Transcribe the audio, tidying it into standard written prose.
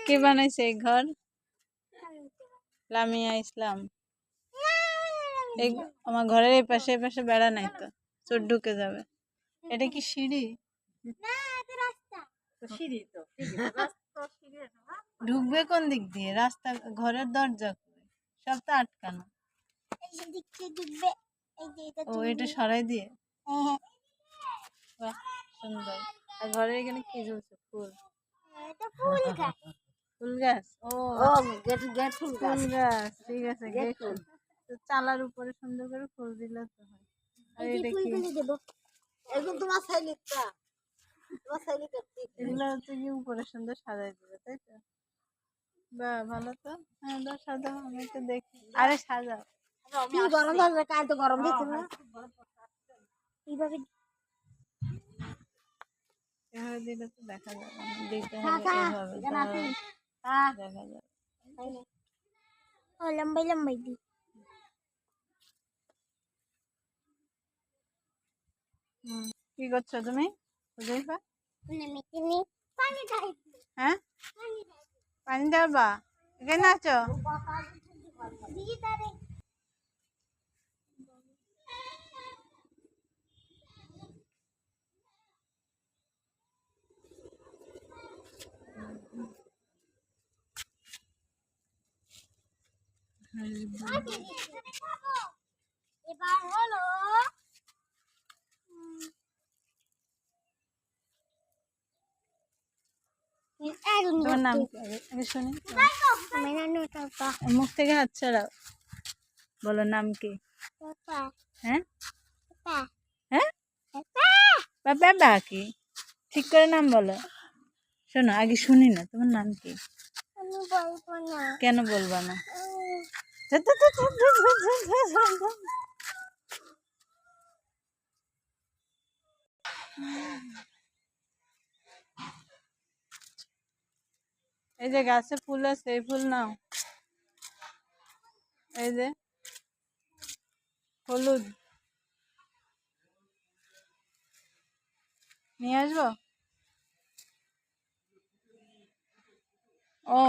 কে বানাইছে এই ঘর? লামিয়া ইসলাম। এই আমার ঘরের এই পাশে বেড়া নাই তো, চোর ঢুকে যাবে। এটা কি সিঁড়ি? ঢুকবে কোন দিক দিয়ে? রাস্তা, ঘরের দরজা সব তো আটকানো। ও, এটা সরাই দিয়ে। বাহ, সুন্দর। আর ঘরের এখানে কি ঝুলছে? ফুল। ফুল গাছ। ও ফুল গাছ, ঠিক আছে। চালার উপরে সুন্দর করে ফুল দিলে তো হয়। আর এটা কি? এগুলো হচ্ছে কি উপরে সুন্দর সাজাই দিবে, তাই তো? বাহ, ভালো তো। হ্যাঁ, সাজাও, আমি একটু দেখি। আরে সাজাও। গরম গরম দিচ্ছে না এইভাবে। এভাবে দিলে তো দেখা যাবে না, দিতে হবে এভাবে, দেখা যাবে। লম্বাই লম্বাই দি। কি করছো তুমি? হ্যাঁ, পানি ঢালবা? এখানে আছো? এবার হলো তোমার নাম কি? আগে শুনি। মুখ থেকে হাত ছাড়াও, বলো নাম কি? হ্যাঁ হ্যাঁ, বাবা কি? ঠিক করে নাম বলো। শোনো, আগে শুনি না, তোমার নাম কি? কেন বলবা না? এই যে গাছে ফুল আছে, এই ফুল নাও। এই যে হলুদ নিয়ে আসবো। ও